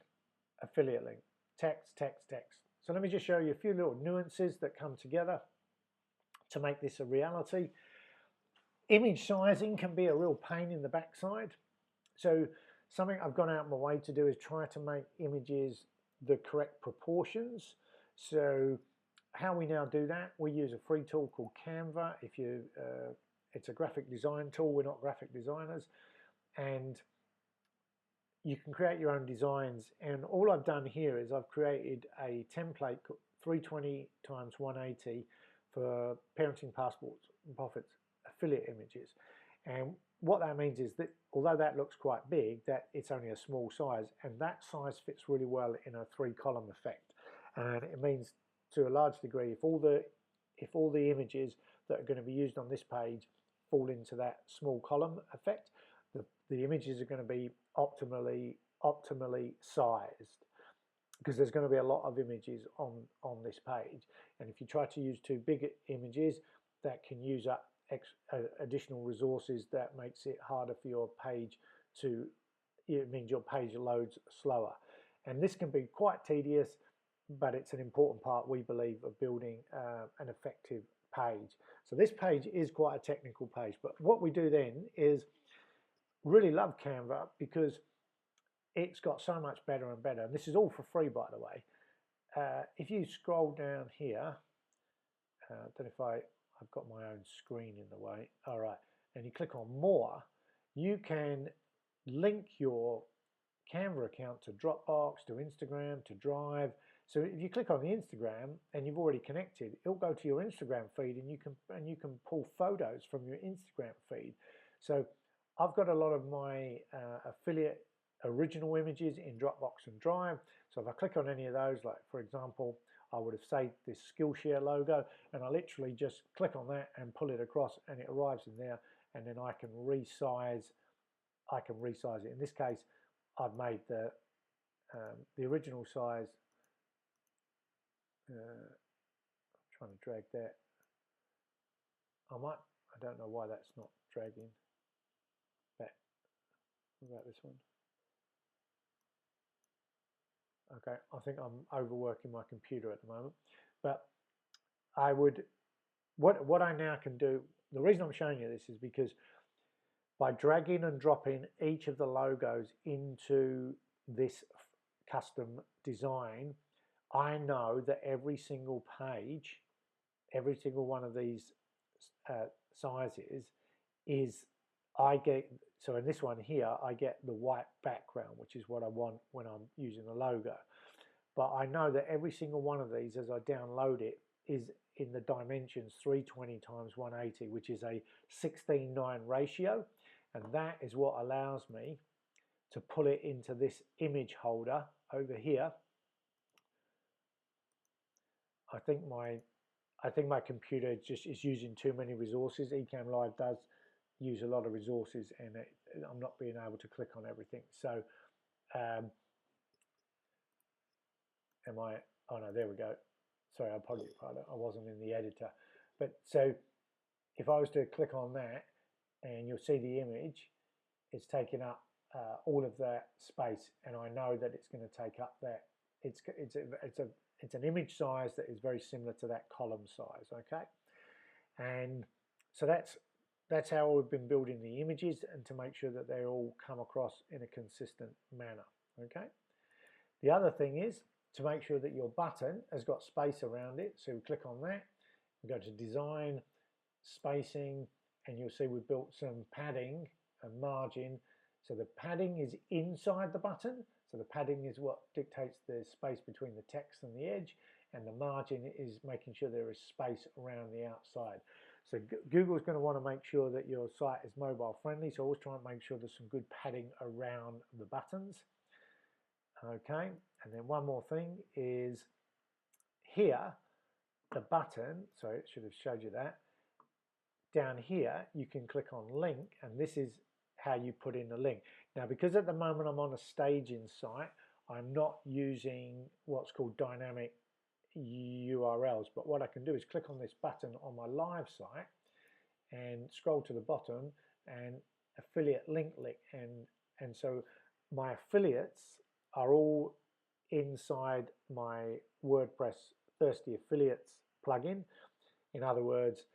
affiliate link, text, text, text. So let me just show you a few little nuances that come together to make this a reality. Image sizing can be a real pain in the backside. So something I've gone out of my way to do is try to make images the correct proportions. So how we now do that, we use a free tool called Canva. It's a graphic design tool, we're not graphic designers. And you can create your own designs. And all I've done here is I've created a template 320 times 180 for Parenting Passports and Profits affiliate images. And what that means is that although that looks quite big, that it's only a small size, and that size fits really well in a 3-column effect. And it means to a large degree, if all the images that are going to be used on this page fall into that small column effect, the images are going to be optimally sized, because there's going to be a lot of images on this page. And if you try to use too big images, that can use up additional resources. That makes it harder for your page to, it means your page loads slower. And this can be quite tedious, but it's an important part, we believe, of building an effective page. So this page is quite a technical page, but what we do then is really love Canva, because it's got so much better and better. And this is all for free, by the way. If you scroll down here, I don't know if I've got my own screen in the way. All right, and you click on more, you can link your Canva account to Dropbox, to Instagram, to Drive. So if you click on the Instagram and you've already connected, it'll go to your Instagram feed, and you can pull photos from your Instagram feed. So I've got a lot of my affiliate original images in Dropbox and Drive. So if I click on any of those, like for example, I would have saved this Skillshare logo, and I literally just click on that and pull it across, and it arrives in there, and then I can resize it. In this case, I've made the original size. I'm trying to drag that. I don't know why that's not dragging. What about this one? Okay, I think I'm overworking my computer at the moment, but I would, what I now can do, the reason I'm showing you this is because by dragging and dropping each of the logos into this custom design, I know that every single page, every single one of these sizes is, I get, so in this one here, I get the white background, which is what I want when I'm using the logo. but I know that every single one of these, as I download it, is in the dimensions 320 times 180, which is a 16:9 ratio, and that is what allows me to pull it into this image holder over here. I think my computer just is using too many resources. Ecamm Live does use a lot of resources, and I'm not being able to click on everything. So oh no, there we go. Sorry, I apologize, I wasn't in the editor. But so if I was to click on that, and you'll see the image, it's taking up all of that space, and I know that it's going to take up that. It's an image size that is very similar to that column size, okay? And so that's how we've been building the images, and to make sure that they all come across in a consistent manner, okay? The other thing is to make sure that your button has got space around it. So we click on that, we go to design, spacing, and you'll see we've built some padding and margin. So the padding is inside the button. So the padding is what dictates the space between the text and the edge, and the margin is making sure there is space around the outside. So Google's going to want to make sure that your site is mobile friendly, so always try and make sure there's some good padding around the buttons. Okay, and then one more thing is here, the button, sorry, it should have showed you that. Down here, you can click on link, and this is how you put in the link. Now, because at the moment I'm on a staging site, I'm not using what's called dynamic URLs, but what I can do is click on this button on my live site and scroll to the bottom and affiliate link, and so my affiliates are all inside my WordPress Thirsty Affiliates plugin. In other words,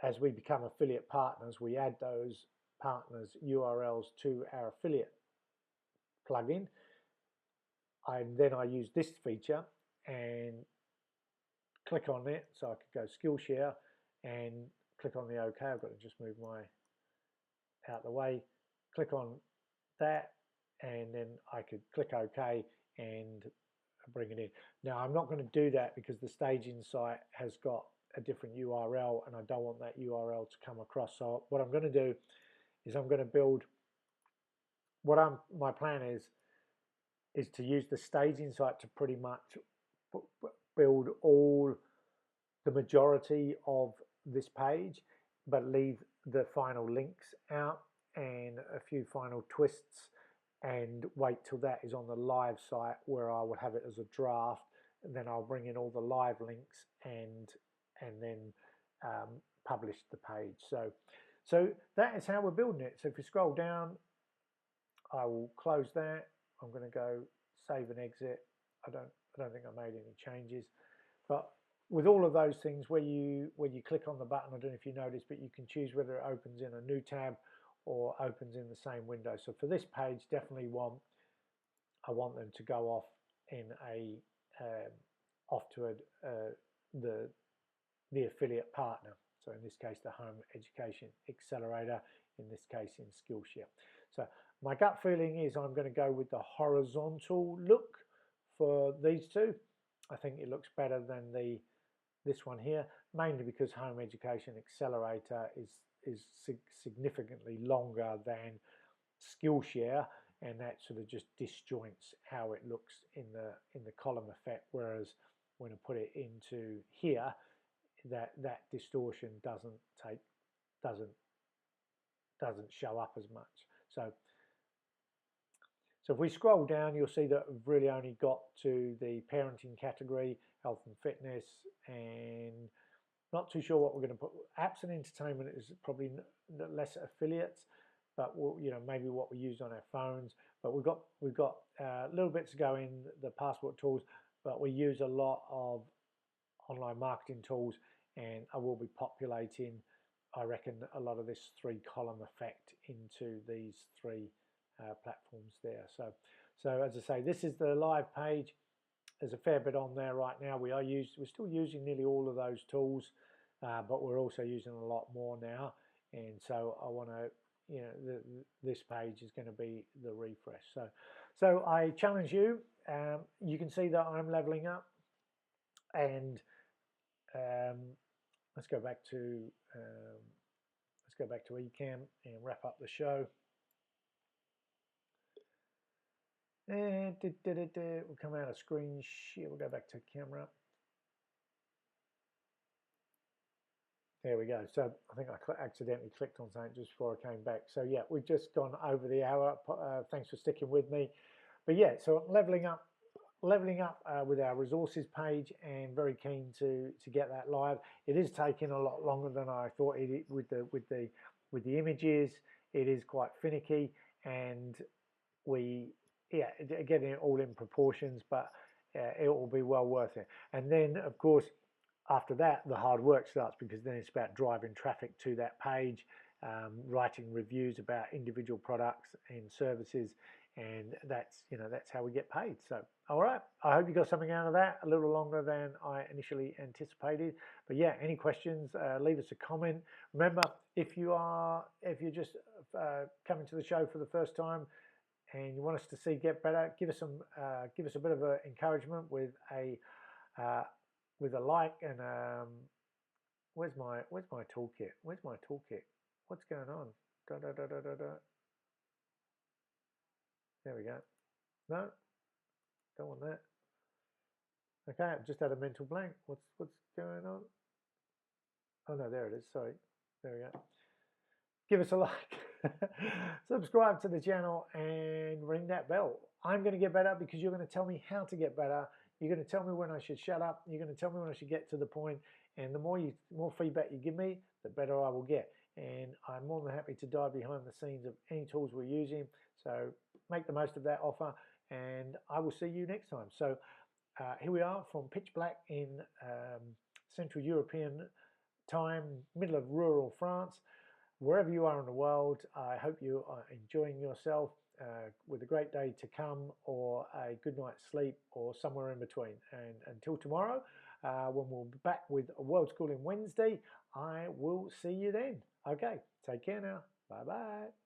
as we become affiliate partners, we add those partners' URLs to our affiliate plugin. Then I use this feature and click on it, so I could go Skillshare and click on the OK. I've got to just move my out of the way. Click on that, and then I could click OK and bring it in. Now, I'm not going to do that because the staging site has got a different URL, and I don't want that URL to come across. So what I'm going to do is I'm going to build my plan is to use the staging site to pretty much build the majority of this page, but leave the final links out and a few final twists, and wait till that is on the live site where I will have it as a draft, and then I'll bring in all the live links and then publish the page. So that is how we're building it. So if you scroll down, I will close that. I'm going to go save and exit. I don't think I made any changes. But with all of those things, when you click on the button, I don't know if you noticed, but you can choose whether it opens in a new tab or opens in the same window. So for this page, definitely I want them to go off in off to the affiliate partner. So in this case, the Home Education Accelerator, in this case in Skillshare. So my gut feeling is I'm going to go with the horizontal look for these two. I think it looks better than this one here, mainly because Home Education Accelerator is significantly longer than Skillshare, and that sort of just disjoints how it looks in the column effect. Whereas when I put it into here, that distortion doesn't show up as much. So if we scroll down, you'll see that we've really only got to the parenting category, health and fitness, and not too sure what we're going to put. Apps and entertainment is probably less affiliates, but maybe what we use on our phones. But we've got little bits to go in the passport tools, but we use a lot of online marketing tools, and I will be populating, I reckon, a lot of this 3-column effect into these 3 platforms there. So as I say, this is the live page. There's a fair bit on there right now. We're still using nearly all of those tools, but we're also using a lot more now. And so I want to, this page is going to be the refresh. So I challenge you, you can see that I'm leveling up, and let's go back to eCam and wrap up the show. And we'll come out of screen share. We'll go back to camera. There we go. So I think I accidentally clicked on something just before I came back. So yeah, we've just gone over the hour. Thanks for sticking with me. But yeah, so I'm leveling up with our resources page, and very keen to get that live. It is taking a lot longer than I thought it with the images. It is quite finicky, and getting it all in proportions, but it will be well worth it. And then of course after that the hard work starts, because then it's about driving traffic to that page, writing reviews about individual products and services, and that's how we get paid. So all right, I hope you got something out of that. A little longer than I initially anticipated, but yeah, any questions, leave us a comment. Remember, if you're just coming to the show for the first time and you want us to see get better, give us a bit of encouragement with a like, and where's my toolkit? What's going on? There we go. No, don't want that. Okay, I've just had a mental blank. What's going on? Oh no, there it is. Sorry. There we go. Give us a like, subscribe to the channel, and ring that bell. I'm going to get better because you're going to tell me how to get better. You're going to tell me when I should shut up. You're going to tell me when I should get to the point. And the more feedback you give me, the better I will get. And I'm more than happy to dive behind the scenes of any tools we're using. So make the most of that offer, and I will see you next time. So here we are from pitch black in Central European time, middle of rural France. Wherever you are in the world, I hope you are enjoying yourself with a great day to come, or a good night's sleep, or somewhere in between. And until tomorrow, when we'll be back with World Schooling Wednesday, I will see you then. Okay, take care now. Bye-bye.